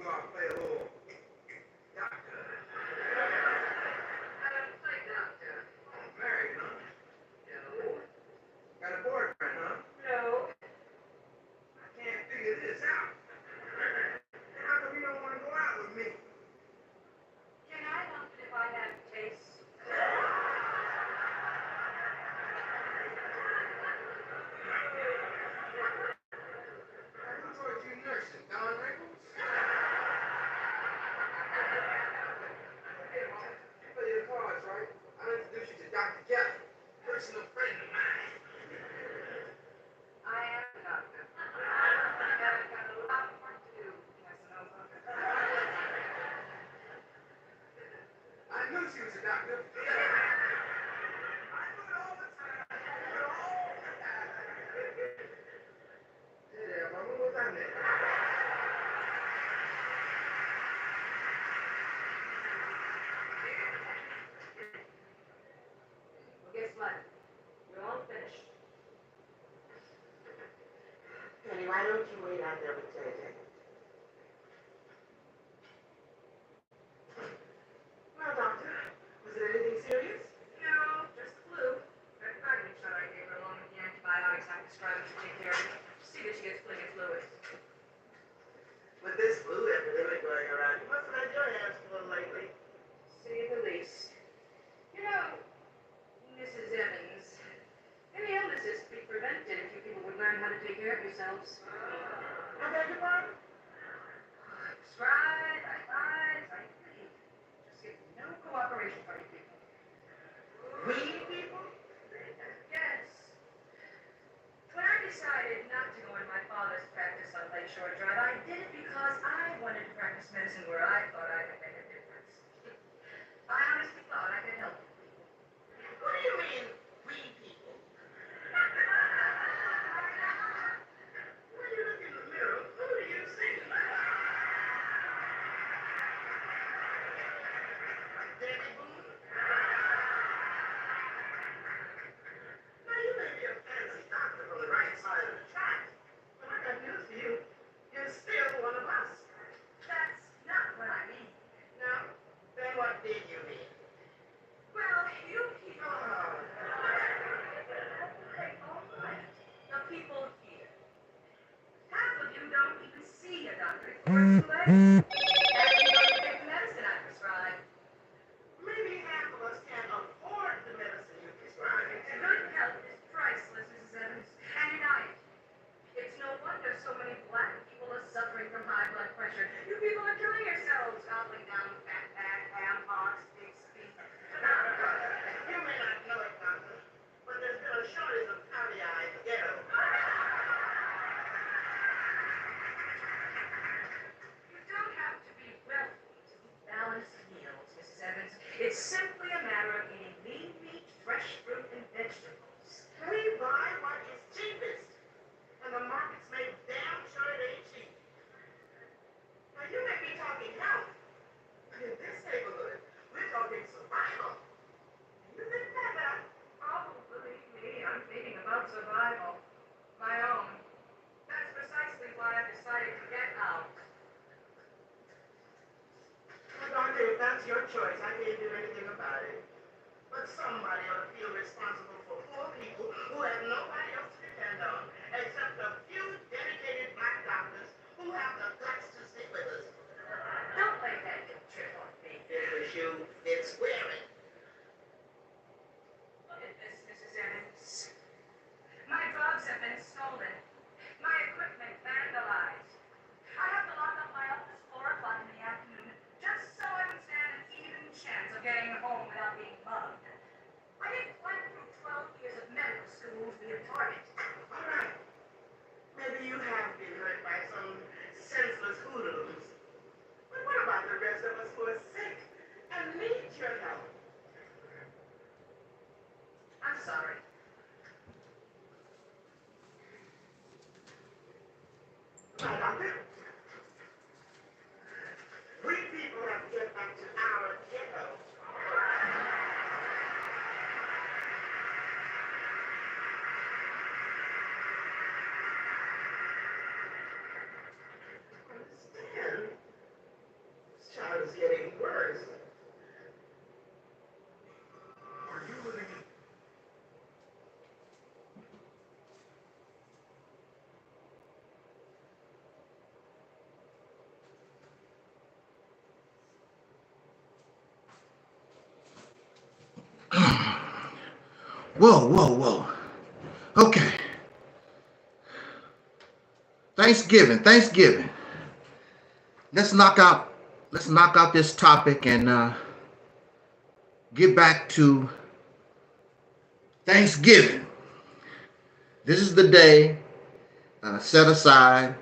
I play a little doctor. I don't play doctor. I'm married, huh? No. Got a boyfriend, huh? No. I can't figure this out. How come you don't want to go out with me? Can I help it if I have taste? Who taught you nursing, Don Rickles? Hey, Mom, you play your cards, right? I'll introduce you to Dr. Gavin, personal friend of mine. I am a doctor. I've got a lot more to do, Casanova. I knew she was a doctor. I knew it all the time. I knew it all the time. Yeah, Mama, what's that name? Well, guess what? We're all finished. Penny, why don't you wait out there with JJ? Well, doctor, was it anything serious? No, just the flu. That vitamin shot I gave her along with the antibiotics I prescribed to take care of it. See that she gets plenty of fluid. With this flu epidemic going around, you must have had your hands full lately. Say the least. You know, Mrs. Evans, any illnesses could be prevented if you people would learn how to take care of yourselves. I beg your pardon? Prescribe, I plead. Just get no cooperation from you people. We people? Yes. When I decided not to go in my father's practice on Lakeshore Drive, I did it because I wanted to practice medicine where I thought I could make a difference. I honestly thought I could help people. What do you mean, we people? When you look in the mirror, who do you see? Daddy Boone? Now, you may be a fancy doctor from the right side of the track, but I got news for you. You're still one of us. That's not what I mean. No? Then what did you mean? Well, you people... Oh. Okay, all right. The people here. Half of you don't even see a doctor before it's too late. Half of you don't take the medicine I prescribe. Maybe half of us can't afford the medicine you prescribe. Good health is priceless, Mrs. Evans, and united. It's no wonder so many black people are suffering from high blood pressure. You people are killing yourselves, gobbling down fat ham hocks, pig's feet. You may not know it, doctor, but there's been a shortage of caviar in the ghetto. You don't have to be wealthy to eat balanced meals, Mrs. Evans. It's simply a matter of eating lean meat, fresh fruit, and vegetables. We buy what is cheapest, and the markets make damn sure it ain't cheap. Now, you may be talking health, but in this neighborhood, we're talking survival. You think that now? Oh, believe me, I'm thinking about survival. My own. That's precisely why I've decided to get out. Well, doctor, if that's your choice, I can't do anything about it. But somebody ought to feel responsible for poor people who have nobody else to depend on, except a few dedicated black doctors who have the guts to stick with us. Don't play that guilt trip on me. It was you, it's wearing. Look at this, Mrs. Evans. My drugs have been stolen. My equipment vandalized. I have to lock up my office 4 o'clock in the afternoon just so I can stand an even chance of getting home without being mugged. I didn't went through 12 years of medical school to be a Whoa, whoa, whoa. Okay. Thanksgiving. Let's knock out this topic and get back to Thanksgiving. This is the day set aside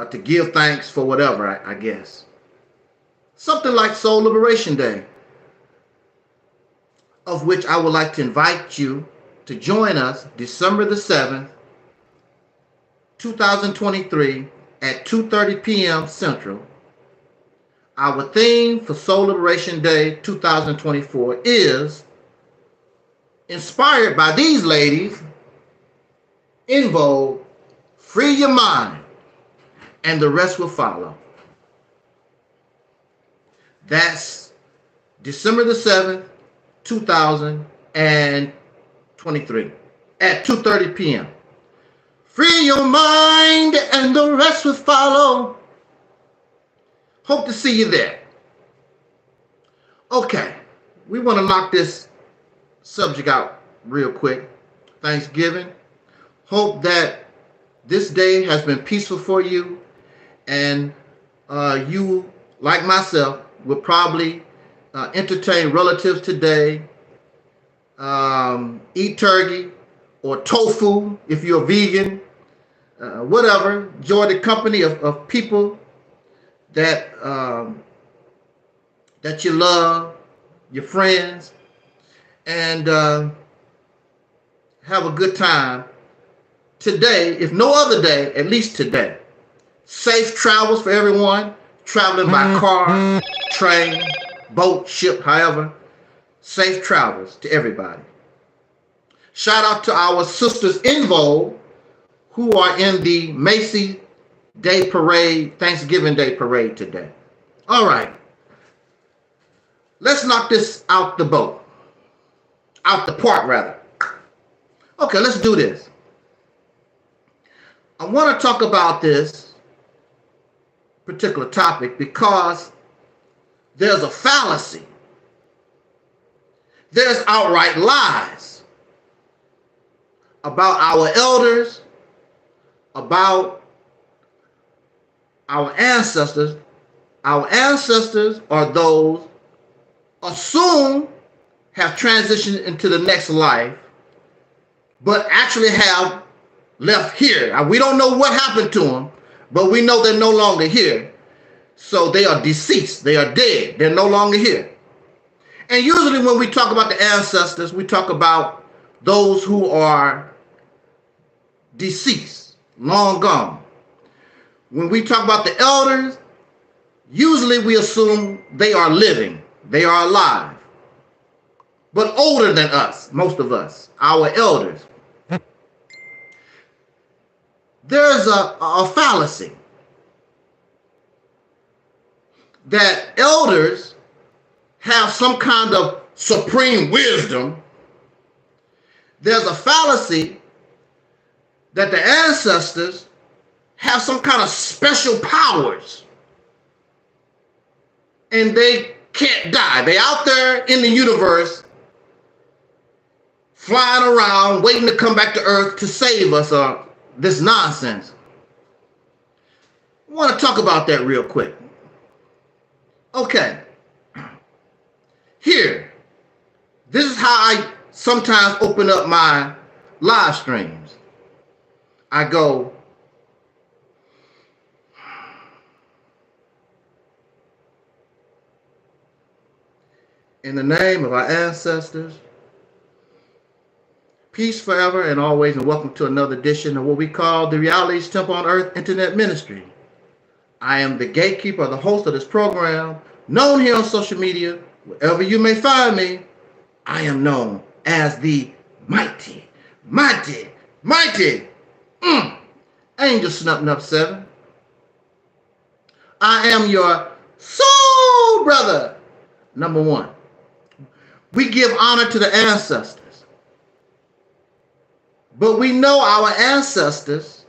to give thanks for whatever, I guess. Something like Soul Liberation Day, of which I would like to invite you to join us December the 7th, 2023 at 2:30 p.m. Central. Our theme for Soul Liberation Day 2024 is inspired by these ladies, EnVogue, Free Your Mind, and the rest will follow. That's December the 7th, 2023 at 2:30 p.m. Free your mind and the rest will follow. Hope to see you there. Okay, we want to knock this subject out real quick. Thanksgiving. Hope that this day has been peaceful for you, and you, like myself, will probably entertain relatives today, eat turkey or tofu if you're a vegan, whatever. Enjoy the company of people that that you love, your friends, and have a good time today. If no other day, at least today. Safe travels for everyone traveling by car, train, boat, ship, however. Safe travels to everybody. Shout out to our sisters EnVogue who are in the Macy's Day Parade, Thanksgiving Day Parade today. All right. Let's knock this out the park rather. Okay, let's do this. I want to talk about this particular topic because there's a fallacy. There's outright lies about our elders, about our ancestors. Our ancestors are those assumed have transitioned into the next life, but actually have left here. Now, we don't know what happened to them, but we know they're no longer here. So they are deceased. They are dead. They're no longer here. And usually when we talk about the ancestors, we talk about those who are deceased, long gone. When we talk about the elders, usually we assume they are living, they are alive, but older than us, most of us, our elders. There's a fallacy that elders have some kind of supreme wisdom. There's a fallacy that the ancestors have some kind of special powers and they can't die. They're out there in the universe flying around waiting to come back to Earth to save us, or this nonsense. I want to talk about that real quick. Okay. Here, this is how I sometimes open up my live streams. I go, in the name of our ancestors, peace forever and always, and welcome to another edition of what we call the Realist Temple on Earth Internet Ministry. I am the gatekeeper, the host of this program, known here on social media. Wherever you may find me, I am known as the mighty Angel Snuff 7. I am your soul brother, number one. We give honor to the ancestors, but we know our ancestors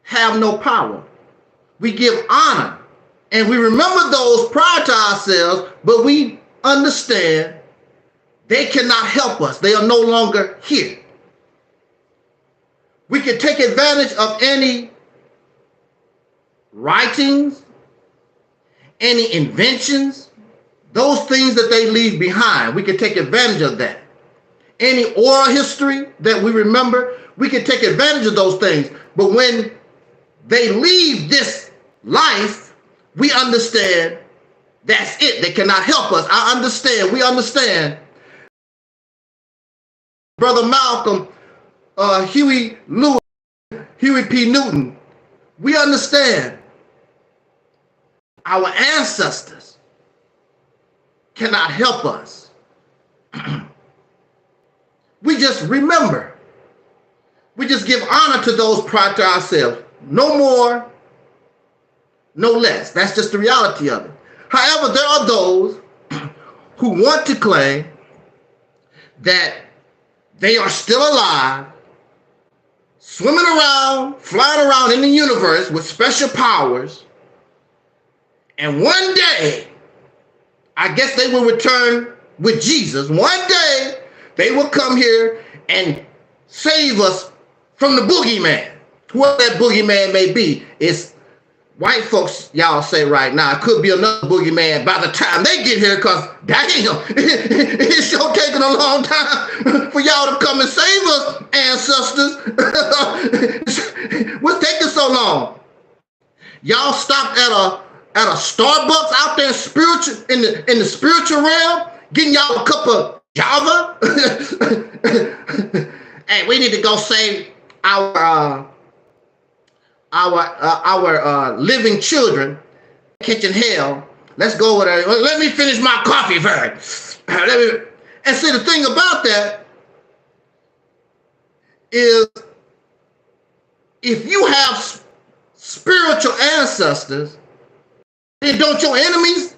have no power. We give honor and we remember those prior to ourselves, but we understand They cannot help us. They are no longer here. We can take advantage of any writings, any inventions, those things that they leave behind. We can take advantage of that. Any oral history that we remember, we can take advantage of those things. But when they leave this life, we understand that's it. They cannot help us. I understand. We understand. Brother Malcolm, Huey P. Newton, we understand our ancestors cannot help us. We just remember. We just give honor to those prior to ourselves. No more, no less. That's just the reality of it. However, there are those who want to claim that they are still alive, swimming around, flying around in the universe with special powers, and one day, I guess they will return with Jesus. One day, they will come here and save us from the boogeyman. Whoever that boogeyman may be. It's white folks, y'all say right now. It could be another boogeyman by the time they get here, because damn, it's sure taking a long time for y'all to come and save us, ancestors. What's taking so long? Y'all stopped at a Starbucks out there in the spiritual realm, getting y'all a cup of Java. Hey, we need to go save our living children catching hell. Let's go with it. Let me finish my coffee first. And see, the thing about that is, if you have spiritual ancestors, then don't your enemies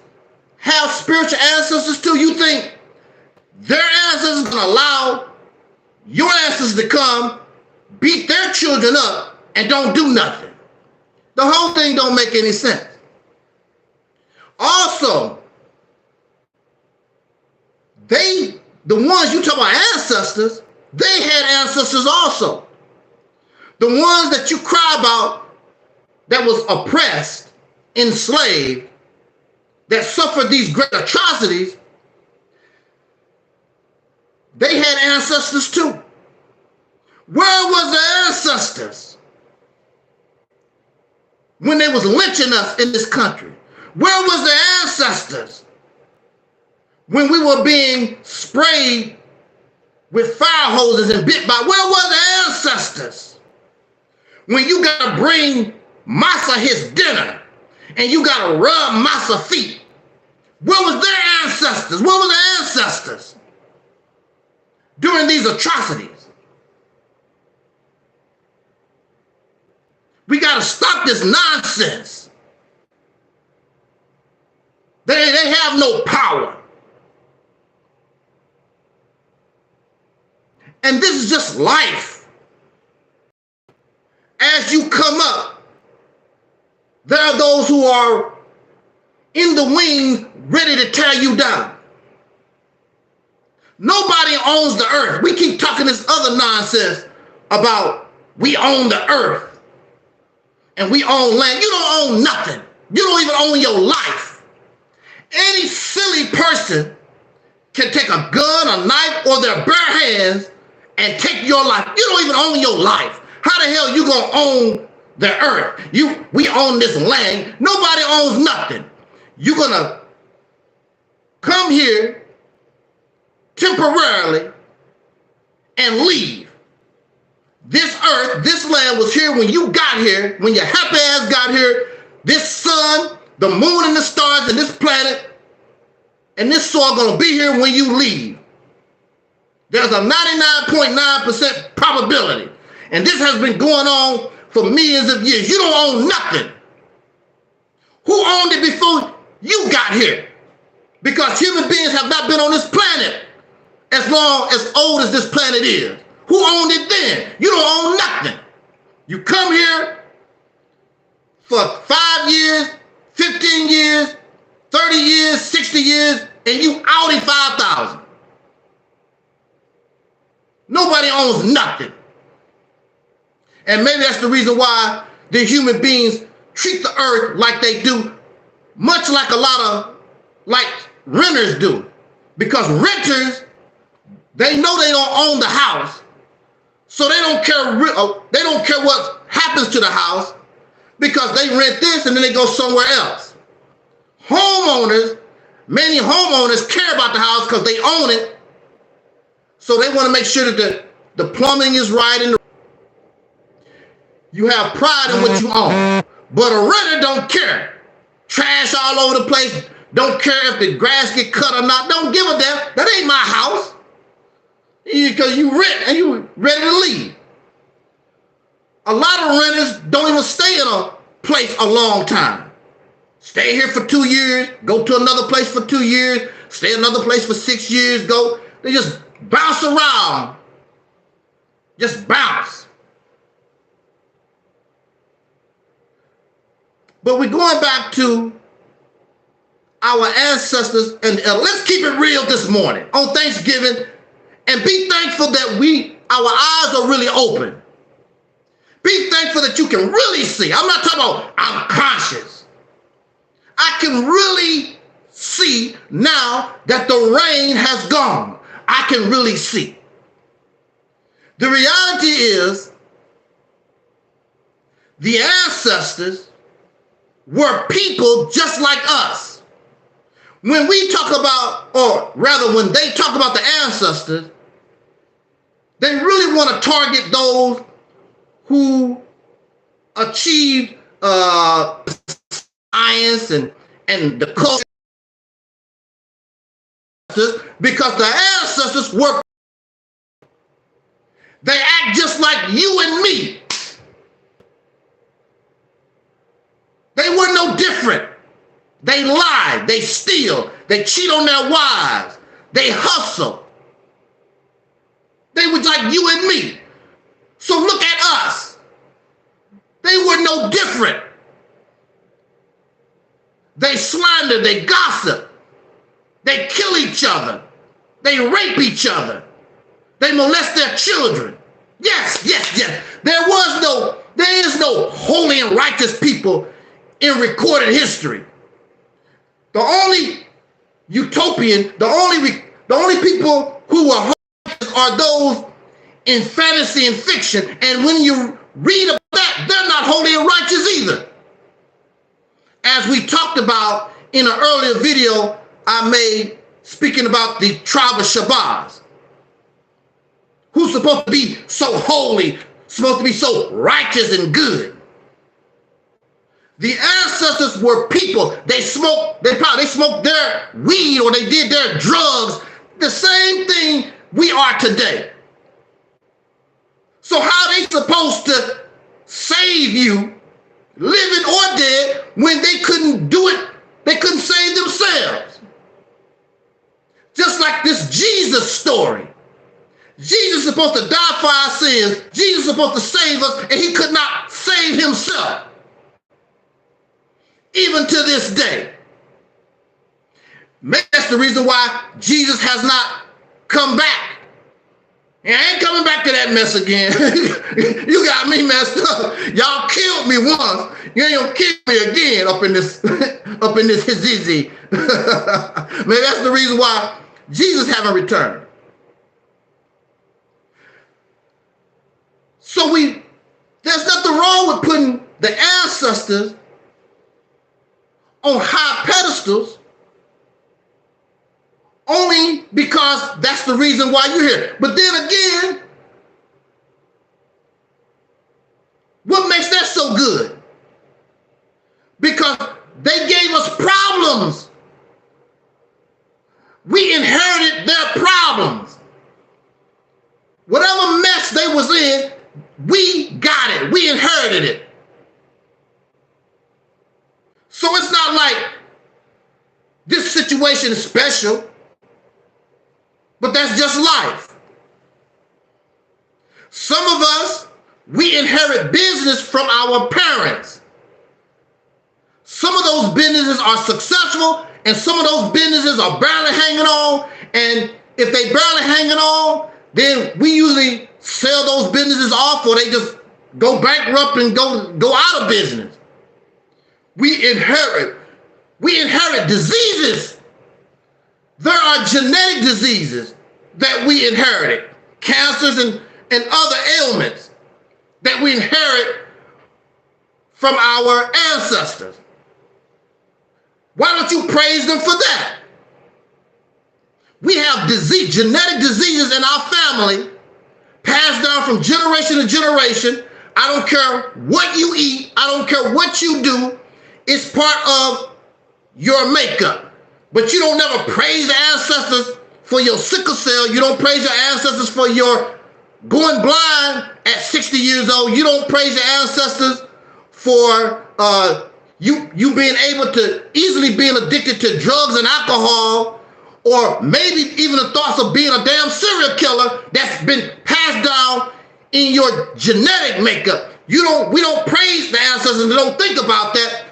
have spiritual ancestors too? You think their ancestors are going to allow your ancestors to come beat their children up and don't do nothing? The whole thing don't make any sense. Also, the ones you talk about ancestors, they had ancestors also. The ones that you cry about that was oppressed, enslaved, that suffered these great atrocities, they had ancestors too. Where was the ancestors when they was lynching us in this country? Where was the ancestors when we were being sprayed with fire hoses and bit by? Where were the ancestors when you got to bring Massa his dinner and you got to rub Massa feet? Where was their ancestors? Where were the ancestors during these atrocities? We got to stop this nonsense. They have no power. And this is just life. As you come up, there are those who are in the wings ready to tear you down. Nobody owns the earth. We keep talking this other nonsense about we own the earth and we own land. You don't own nothing. You don't even own your life. Any silly person can take a gun, a knife, or their bare hands and take your life. You don't even own your life. How the hell you gonna own the earth? We own this land. Nobody owns nothing. You're gonna come here temporarily and leave. This earth, this land was here when you got here, when your happy ass got here. This sun, the moon and the stars and this planet and this soil gonna be here when you leave. There's a 99.9% probability. And this has been going on for millions of years. You don't own nothing. Who owned it before you got here? Because human beings have not been on this planet as old as this planet is. Who owned it then? You don't own nothing. You come here for 5 years, 15 years, 30 years, 60 years, and you out in 5,000. owns nothing. And maybe that's the reason why the human beings treat the earth like they do, much like a lot of renters do. Because renters, they know they don't own the house, so they don't care what happens to the house, because they rent this and then they go somewhere else. Homeowners, many homeowners care about the house because they own it, so they want to make sure that the plumbing is right and you have pride in what you own. But a renter don't care. Trash all over the place. Don't care if the grass get cut or not. Don't give a damn. That ain't my house. Because you rent and you ready to leave. A lot of renters don't even stay in a place a long time. Stay here for 2 years, go to another place for 2 years, stay another place for 6 years, go. They just bounce around. Just bounce. But we're going back to our ancestors, and let's keep it real this morning on Thanksgiving, and be thankful that our eyes are really open. Be thankful that you can really see. I'm not talking about I'm conscious. I can really see now that the rain has gone. I can really see. The reality is the ancestors were people just like us. When we talk about, or rather when they talk about the ancestors, they really want to target those who achieved science and the culture, because the ancestors were, they act just like you and me. They were no different. They lie, they steal, they cheat on their wives, they hustle. They were like you and me. So look at us. They were no different. They slander, they gossip, they kill each other, they rape each other, they molest their children. Yes. There is no holy and righteous people in recorded history. The only utopian, the only people who are holy are those in fantasy and fiction. And when you read about that, they're not holy and righteous either. As we talked about in an earlier video I made speaking about the tribe of Shabazz, who's supposed to be so holy, supposed to be so righteous and good. The ancestors were people. They smoked their weed, or they did their drugs, the same thing we are today. So how are they supposed to save you, living or dead, when they couldn't do it? They couldn't save themselves. Just like this Jesus story. Jesus is supposed to die for our sins. Jesus is supposed to save us, and he could not save himself. Even to this day. Maybe that's the reason why Jesus has not come back. And I ain't coming back to that mess again. You got me messed up. Y'all killed me once. You ain't gonna kill me again up in this hizizzy. Maybe that's the reason why Jesus haven't returned. So there's nothing wrong with putting the ancestors on high pedestals only because that's the reason why you're here. But then again, what makes that so good? Because they gave us problems. We inherited their problems. Whatever mess they was in, we got it. We inherited it. So it's not like this situation is special, but that's just life. Some of us, we inherit business from our parents. Some of those businesses are successful, and some of those businesses are barely hanging on. And if they barely hanging on, then we usually sell those businesses off, or they just go bankrupt and go out of business. We inherit diseases. There are genetic diseases that we inherited, cancers and other ailments that we inherit from our ancestors. Why don't you praise them for that? We have genetic diseases in our family, passed down from generation to generation. I don't care what you eat. I don't care what you do. It's part of your makeup. But you don't never praise the ancestors for your sickle cell. You don't praise your ancestors for your going blind at 60 years old. You don't praise your ancestors for you being able to easily being addicted to drugs and alcohol, or maybe even the thoughts of being a damn serial killer that's been passed down in your genetic makeup. We don't praise the ancestors and don't think about that.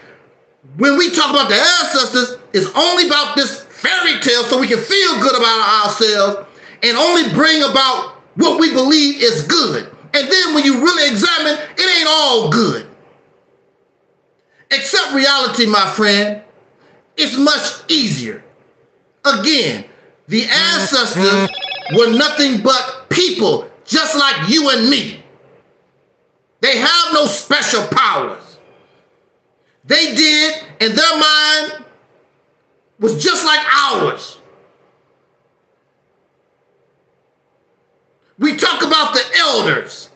When we talk about the ancestors, it's only about this fairy tale so we can feel good about ourselves and only bring about what we believe is good. And then when you really examine, it ain't all good. Accept reality, my friend. It's much easier. Again, the ancestors were nothing but people, just like you and me. They have no special powers. They did, and their mind was just like ours. We talk about the elders.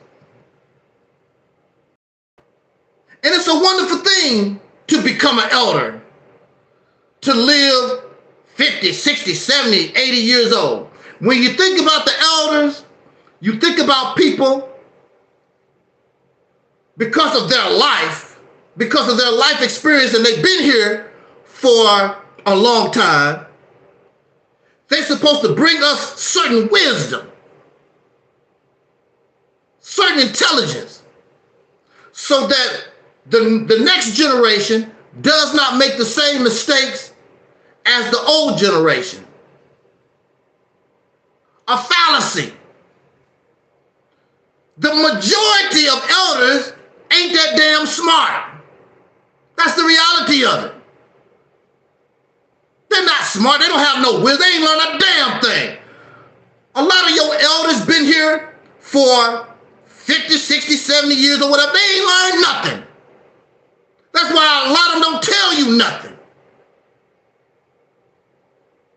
And it's a wonderful thing to become an elder, to live 50, 60, 70, 80 years old. When you think about the elders, you think about people because of their life experience, and they've been here for a long time. They're supposed to bring us certain wisdom, certain intelligence, so that the next generation does not make the same mistakes as the old generation. A fallacy. The majority of elders ain't that damn smart. That's the reality of it. They're not smart. They don't have no wisdom. They ain't learned a damn thing. A lot of your elders been here for 50, 60, 70 years or whatever. They ain't learned nothing. That's why a lot of them don't tell you nothing.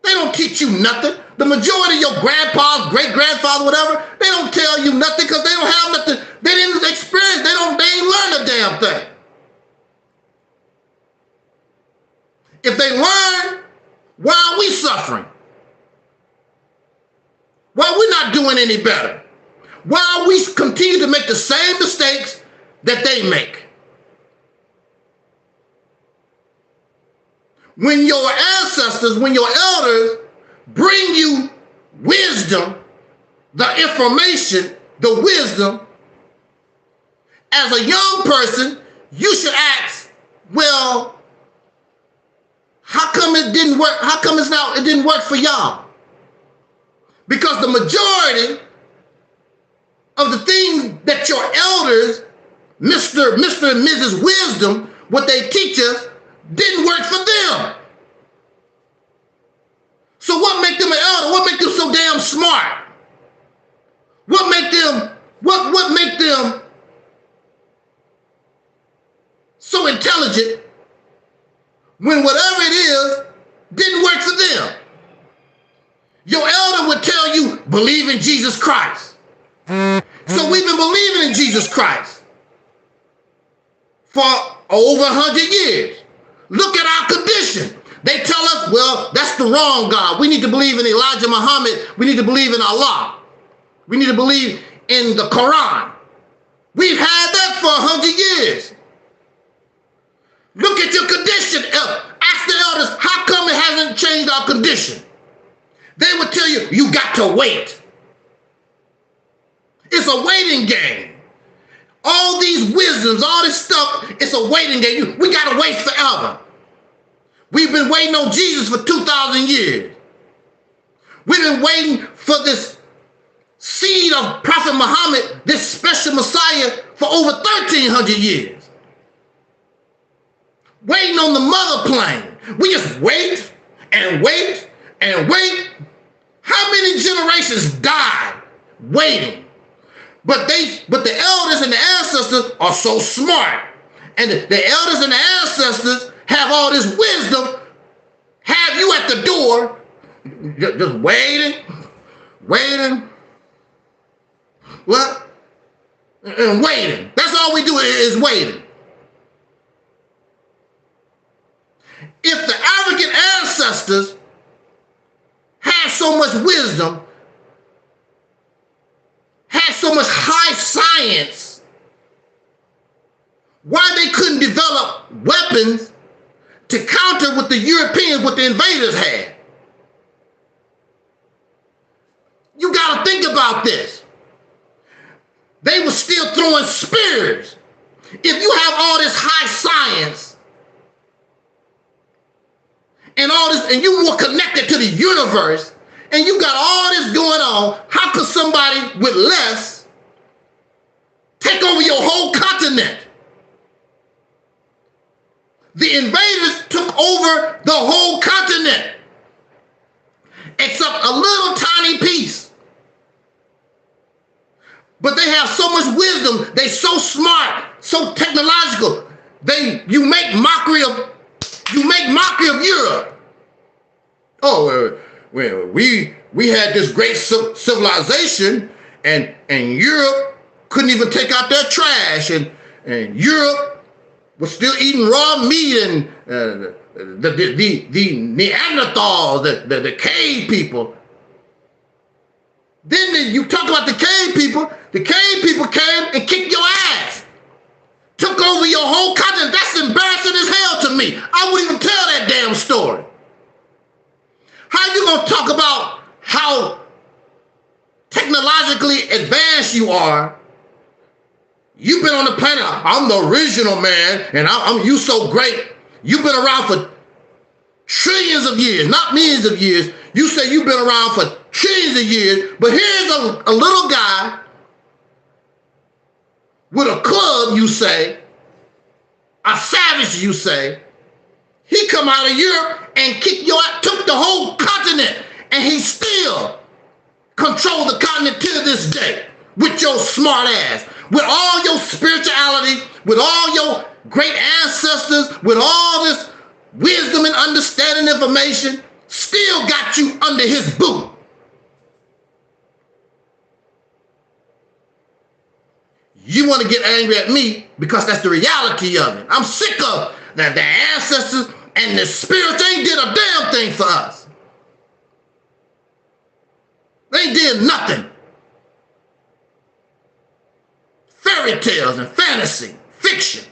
They don't teach you nothing. The majority of your grandpas, great-grandfather, whatever, they don't tell you nothing because they don't have nothing. They didn't experience. They ain't learned a damn thing. If they learn, why are we suffering? Why are we not doing any better? Why are we continue to make the same mistakes that they make? When your ancestors, when your elders bring you wisdom, the information, the wisdom, as a young person, you should ask, well, how come it didn't work? How come it didn't work for y'all? Because the majority of the things that your elders, Mr. and Mrs. Wisdom, what they teach us, didn't work for them. So what make them an elder? What make them so damn smart? What make them so intelligent when whatever it is didn't work for them? Your elder would tell you, believe in Jesus Christ. So we've been believing in Jesus Christ for over 100 years. Look at our condition. They tell us, well, that's the wrong God. We need to believe in Elijah Muhammad. We need to believe in Allah. We need to believe in the Quran. We've had that for 100 years. Look at your condition. Ask the elders, how come it hasn't changed our condition? They would tell you, you got to wait. It's a waiting game. All these wisdoms, all this stuff, it's a waiting game. We got to wait forever. We've been waiting on Jesus for 2,000 years. We've been waiting for this seed of Prophet Muhammad, this special Messiah, for over 1,300 years. Waiting on the mother plane. We just wait and wait and wait. How many generations died waiting? But the elders and the ancestors are so smart. And the elders and the ancestors have all this wisdom, have you at the door, just waiting. What? And waiting. That's all we do is waiting. If the African ancestors had so much wisdom, had so much high science, why they couldn't develop weapons to counter what the Europeans, what the invaders had? You got to think about this. They were still throwing spears. If you have all this high science and all this, and you were connected to the universe, and you got all this going on, how could somebody with less take over your whole continent? The invaders took over the whole continent, except a little tiny piece. But they have so much wisdom. They so smart, so technological. You make mockery of Europe. Oh, well, we had this great civilization, and Europe couldn't even take out their trash, and Europe was still eating raw meat, and the Neanderthals, the cave people. Then you talk about the cave people. The cave people came and kicked your ass, took over your whole continent. That's embarrassing as hell to me. I wouldn't even tell that damn story. How you gonna talk about how technologically advanced you are? You've been on the planet. I'm the original man, and you so great. You've been around for trillions of years, not millions of years. You say you've been around for trillions of years, but here's a little guy with a club, you say, a savage, you say. He come out of Europe and took the whole continent, and he still controls the continent to this day with your smart ass, with all your spirituality, with all your great ancestors, with all this wisdom and understanding information, still got you under his boot. You want to get angry at me because that's the reality of it. I'm sick of that. The ancestors and the spirits ain't did a damn thing for us. They did nothing. Fairy tales and fantasy, fiction.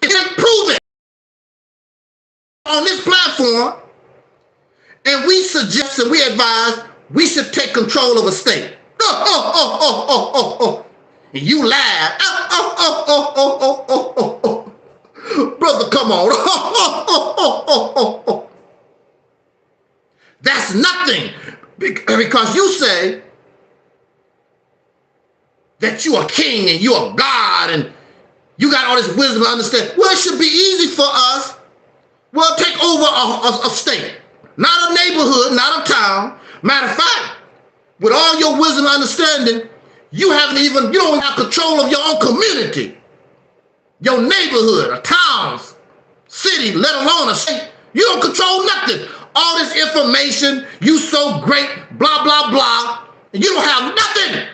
It's proven on this platform, and we suggest and we advise we should take control of a state. And you laugh. Brother, come on. That's nothing. Because you say that you are king and you are God and you got all this wisdom and understanding. Well, it should be easy for us. Well, take over a state. Not a neighborhood, not a town. Matter of fact, with all your wisdom and understanding, you don't have control of your own community, your neighborhood, a town, city, let alone a state. You don't control nothing. All this information, you so great, blah, blah, blah, and you don't have nothing.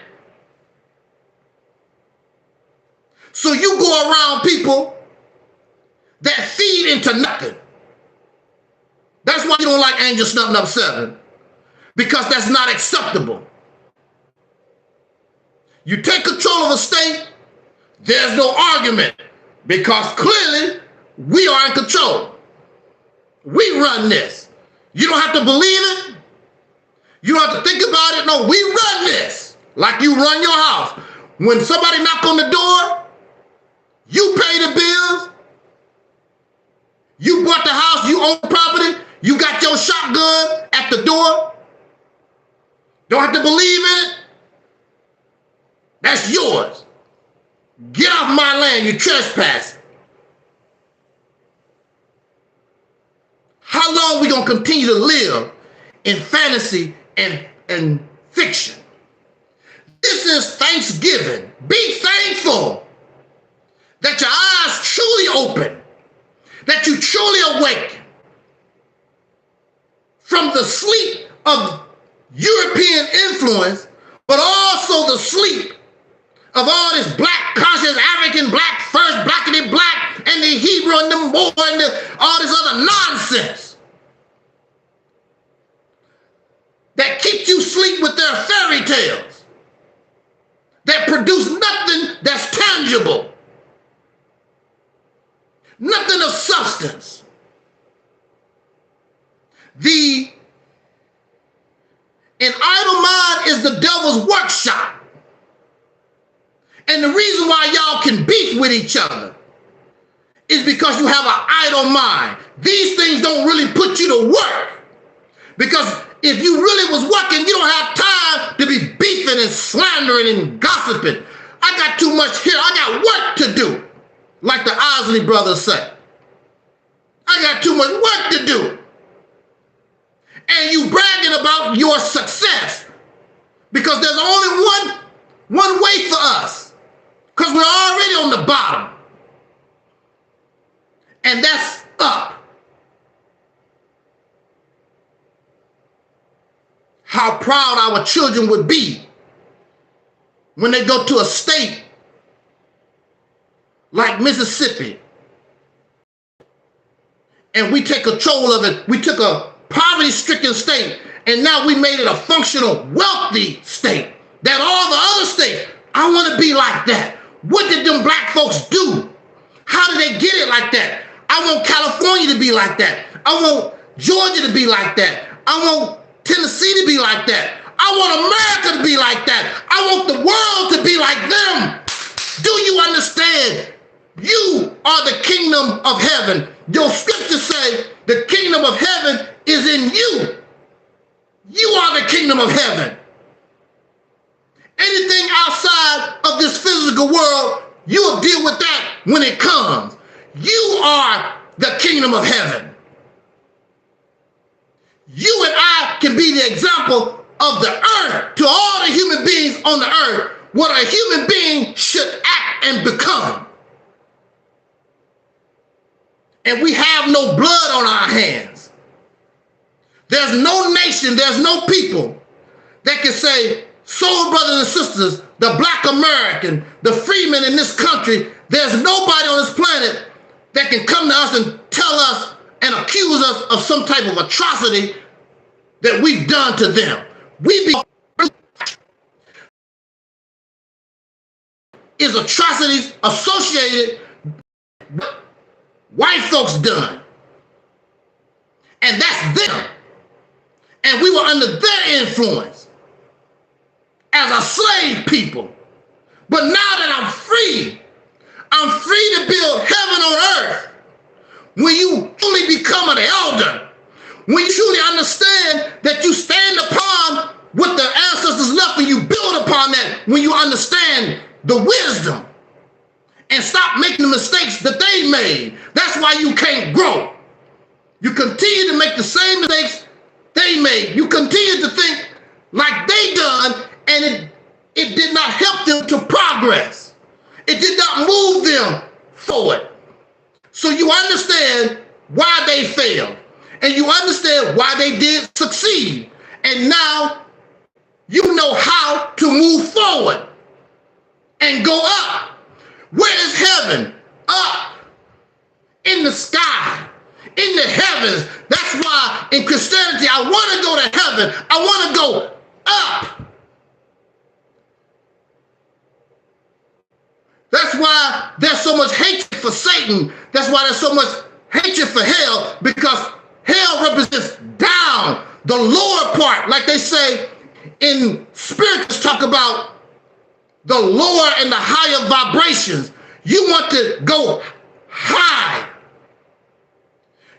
So you go around people that feed into nothing. That's why you don't like Angel Snuffing Up 7. Because that's not acceptable. You take control of a state, there's no argument. Because clearly, we are in control. We run this. You don't have to believe it. You don't have to think about it. No, we run this. Like you run your house. When somebody knock on the door, you pay the bills. You bought the house, you own property. You got your shotgun at the door. Don't have to believe in it. That's yours. Get off my land, you trespass. How long are we going to continue to live in fantasy and fiction? This is Thanksgiving. Be thankful that your eyes truly open, that you truly awaken from the sleep of European influence, but also the sleep of all this black conscious, African black, first blackity black, and the Hebrew and the Moor and all this other nonsense that keep you asleep with their fairy tales that produce nothing that's tangible, nothing of substance. An idle mind is the devil's workshop. And the reason why y'all can beef with each other is because you have an idle mind. These things don't really put you to work. Because if you really was working, you don't have time to be beefing and slandering and gossiping. I got too much here. I got work to do, like the Osley brothers say. I got too much work to do. And you bragging about your success because there's only one way for us, because we're already on the bottom, and that's up. How proud our children would be when they go to a state like Mississippi and we take control of it. We took a poverty-stricken state, and now we made it a functional, wealthy state. That all the other states, I want to be like that. What did them black folks do? How did they get it like that? I want California to be like that. I want Georgia to be like that. I want Tennessee to be like that. I want America to be like that. I want the world to be like them. Do you understand? You are the kingdom of heaven. Your scriptures say the kingdom of heaven is in you. You are the kingdom of heaven. Anything outside of this physical world, you will deal with that when it comes. You are the kingdom of heaven. You and I can be the example of the earth to all the human beings on the earth, what a human being should act and become. And we have no blood on our hands. There's no nation, there's no people that can say, soul brothers and sisters, the black American, the freemen in this country, there's nobody on this planet that can come to us and tell us and accuse us of some type of atrocity that we've done to them. Is atrocities associated with white folks done. And that's them. And we were under their influence as a slave people. But now that I'm free to build heaven on earth. When you truly become an elder, when you truly understand that you stand upon what the ancestors left and you build upon that, when you understand the wisdom and stop making the mistakes that they made. That's why you can't grow. You continue to make the same mistakes they made. You continue to think like they done, and it did not help them to progress. It did not move them forward. So you understand why they failed, and you understand why they did succeed. And now you know how to move forward and go up. Where is heaven? Up in the sky, in the heavens. That's why in Christianity, I want to go to heaven. I want to go up. That's why there's so much hatred for Satan. That's why there's so much hatred for hell, because hell represents down, the lower part. Like they say in spirits, talk about the lower and the higher vibrations. You want to go high.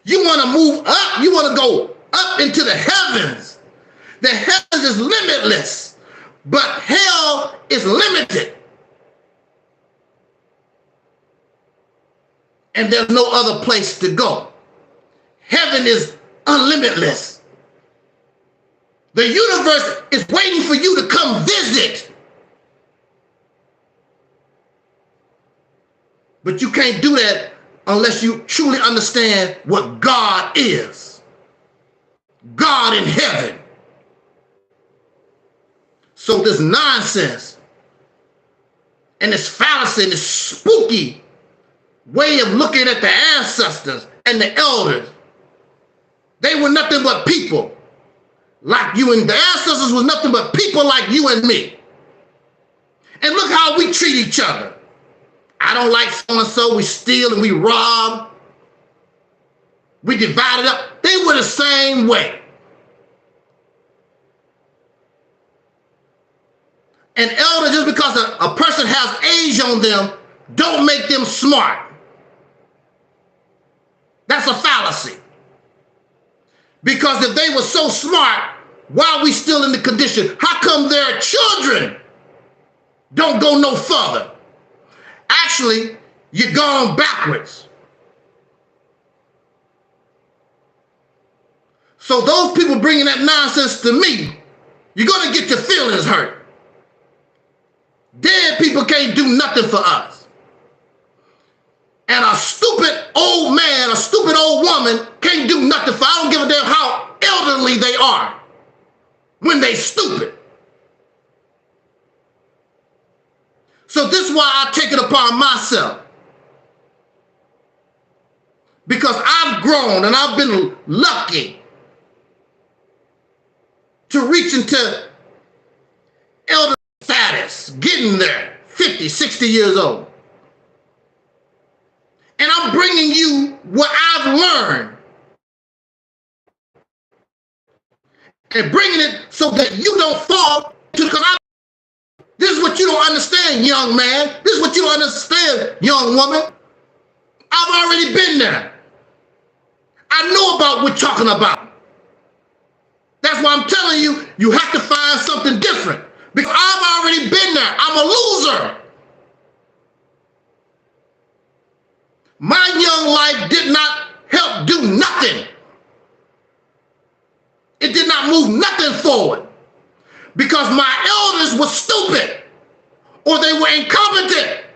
You want to move up. You want to go up into the heavens. The heavens is limitless, but hell is limited. And there's no other place to go. Heaven is unlimitless. The universe is waiting for you to come visit. But you can't do that unless you truly understand what God is. God in heaven. So this nonsense and this fallacy and this spooky way of looking at the ancestors and the elders, they were nothing but people like you, and the ancestors was nothing but people like you and me. And look how we treat each other. I don't like so-and-so, we steal and we rob. We divide it up. They were the same way. An elder, just because a person has age on them, don't make them smart. That's a fallacy. Because if they were so smart, why are we still in the condition? How come their children don't go no further? Actually, you're going backwards. So those people bringing that nonsense to me, you're going to get your feelings hurt. Dead people can't do nothing for us. And a stupid old man, a stupid old woman can't do nothing for us. I don't give a damn how elderly they are when they stupid. So this is why I take it upon myself. Because I've grown and I've been lucky to reach into elder status, getting there, 50, 60 years old. And I'm bringing you what I've learned and bringing it so that you don't fall to, because this is what you don't understand, young man. This is what you don't understand, young woman. I've already been there. I know about what you're talking about. That's why I'm telling you, you have to find something different. Because I've already been there. I'm a loser. My young life did not help do nothing. It did not move nothing forward. Because my elders were stupid or they were incompetent.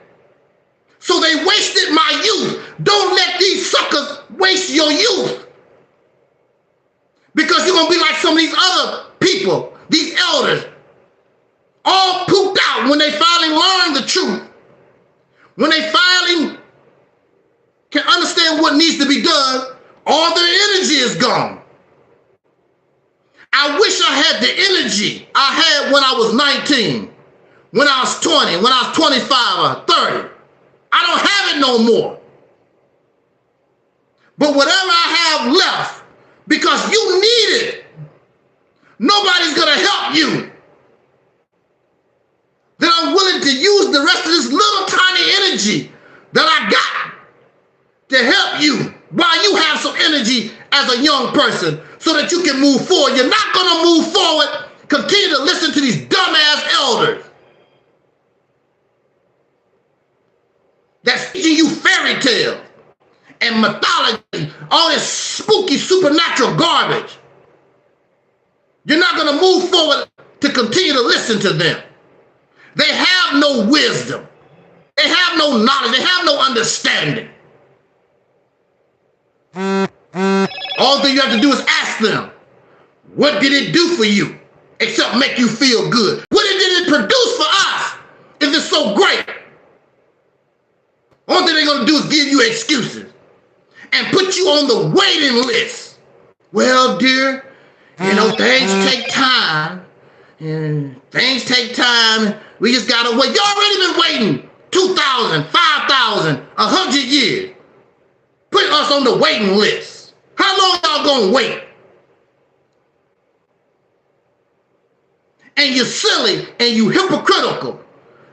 So they wasted my youth. Don't let these suckers waste your youth. Because you're going to be like some of these other people, these elders, all pooped out when they finally learn the truth. When they finally can understand what needs to be done, all their energy is gone. I wish I had the energy I had when I was 19, when I was 20, when I was 25 or 30. I don't have it no more. But whatever I have left, because you need it, nobody's going to help you, then I'm willing to use the rest of this little tiny energy that I got to help you while you have some energy as a young person so that you can move forward. You're not going to move forward. Continue to listen to these dumbass elders that's teaching you fairy tales and mythology, all this spooky supernatural garbage. You're not going to move forward to continue to listen to them. They have no wisdom. They have no knowledge. They have no understanding. All thing you have to do is ask them, what did it do for you except make you feel good? What did it produce for us if it's so great? Only thing they're going to do is give you excuses and put you on the waiting list. Well, dear, you know, things take time. And things take time. We just got to wait. You already been waiting 2,000, 5,000, 100 years. Putting us on the waiting list. How long y'all gonna wait? And you're silly and you hypocritical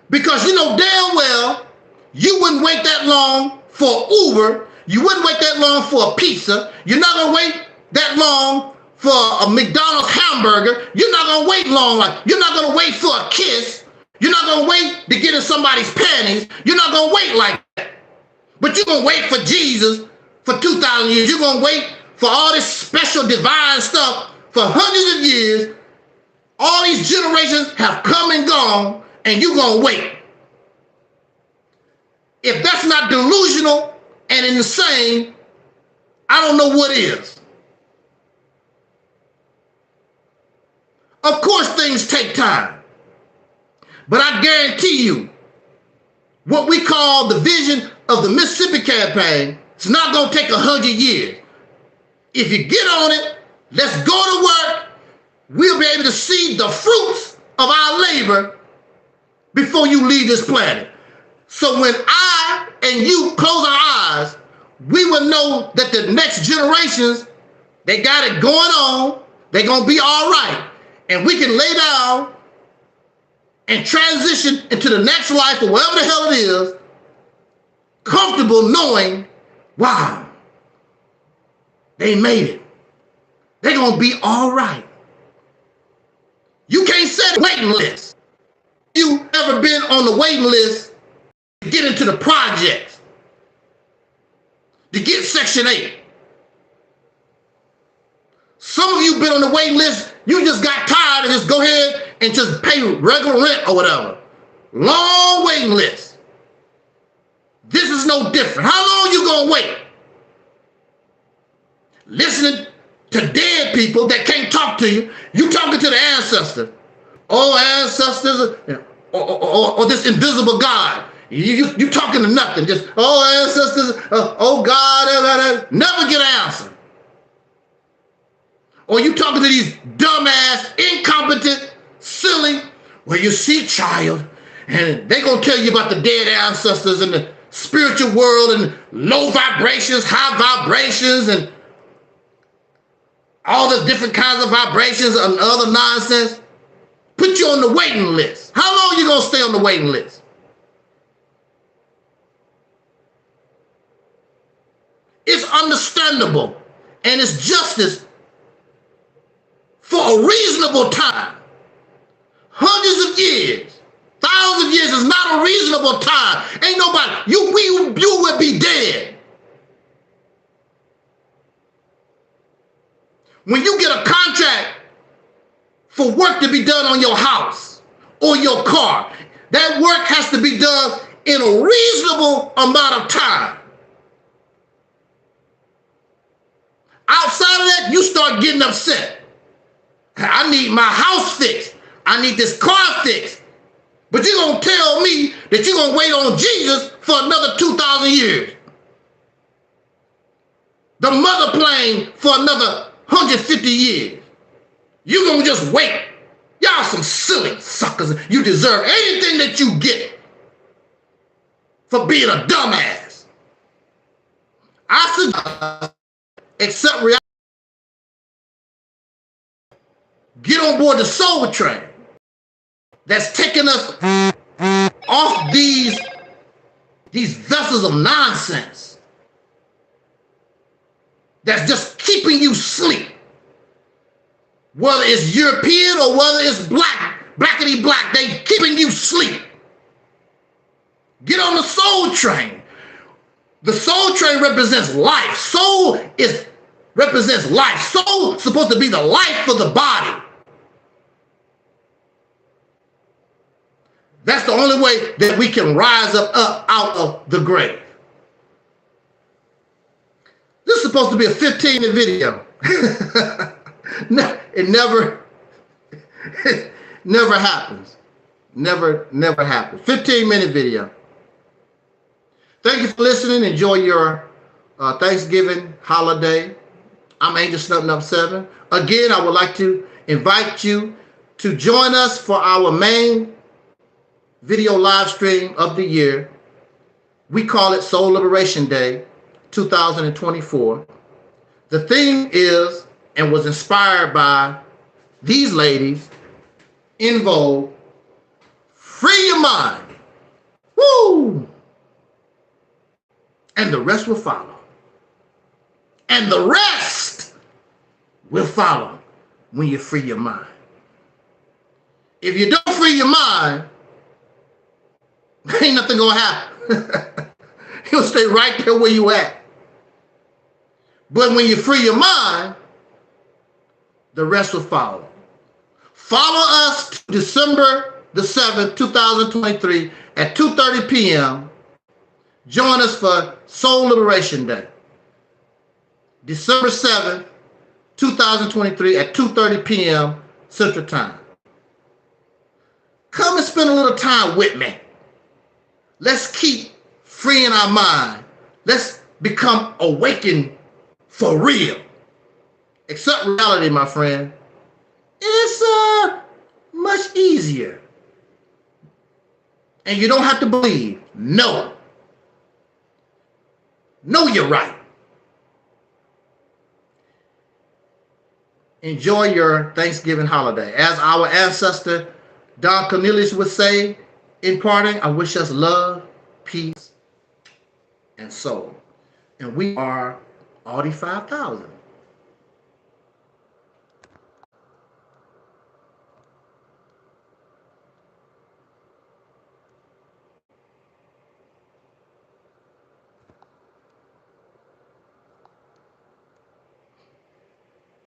because you know damn well you wouldn't wait that long for Uber. You wouldn't wait that long for a pizza. You're not gonna wait that long for a McDonald's hamburger, you're not going to wait long. Like, you're not going to wait for a kiss. You're not going to wait to get in somebody's panties. You're not going to wait like that. But you're going to wait for Jesus for 2,000 years. You're going to wait for all this special divine stuff for hundreds of years. All these generations have come and gone, and you're going to wait. If that's not delusional and insane, I don't know what is. Of course, things take time. But I guarantee you, what we call the vision of the Mississippi campaign, it's not going to take 100 years. If you get on it, let's go to work. We'll be able to see the fruits of our labor before you leave this planet. So when I and you close our eyes, we will know that the next generations, they got it going on. They're going to be all right. And we can lay down and transition into the next life or whatever the hell it is, comfortable knowing, wow, they made it. They're going to be all right. You can't set a waiting list. You ever been on the waiting list to get into the projects, to get Section 8? Some of you been on the waiting list, you just got tired and just go ahead and just pay regular rent or whatever. Long waiting list. This is no different. How long you gonna wait? Listening to dead people that can't talk to you. You talking to the ancestors. Oh, ancestors, or this invisible God. You talking to nothing. Just, oh, ancestors, oh, God, never get an answer. Or you talking to these dumbass, incompetent, silly, well, you see, child, and they gonna tell you about the dead ancestors and the spiritual world and low vibrations, high vibrations, and all the different kinds of vibrations and other nonsense. Put you on the waiting list. How long you gonna stay on the waiting list? It's understandable and it's justice for a reasonable time. Hundreds of years, thousands of years is not a reasonable time. Ain't nobody, you would be dead. When you get a contract for work to be done on your house or your car, that work has to be done in a reasonable amount of time. Outside of that, you start getting upset. I need my house fixed. I need this car fixed. But you're going to tell me that you're going to wait on Jesus for another 2,000 years. The mother plane for another 150 years. You're going to just wait. Y'all some silly suckers. You deserve anything that you get for being a dumbass. I suggest accept reality. Get on board the soul train that's taking us off these vessels of nonsense that's just keeping you asleep. Whether it's European or whether it's blackity black, they keeping you asleep. Get on the soul train. The soul train represents life. Soul represents life. Soul is supposed to be the life for the body. That's the only way that we can rise up out of the grave. This is supposed to be a 15-minute video. No, it never happens. Never happens. 15-minute video. Thank you for listening. Enjoy your Thanksgiving holiday. I'm Angel Snubbing Up 7. Again, I would like to invite you to join us for our main video live stream of the year. We call it Soul Liberation Day 2024. The theme is and was inspired by these ladies, EnVogue. Free your mind. Woo! And the rest will follow. And the rest will follow when you free your mind. If you don't free your mind, ain't nothing gonna happen. You'll stay right there where you at. But when you free your mind, the rest will follow. Follow us December the 7th, 2023 at 2:30 p.m. Join us for Soul Liberation Day. December 7th, 2023 at 2:30 p.m. Central Time. Come and spend a little time with me. Let's keep freeing our mind. Let's become awakened for real. Accept reality, my friend. It's much easier. And you don't have to believe. Know. Know you're right. Enjoy your Thanksgiving holiday. As our ancestor Don Cornelius would say in parting, I wish us love, peace, and soul. And we are Audi 5000.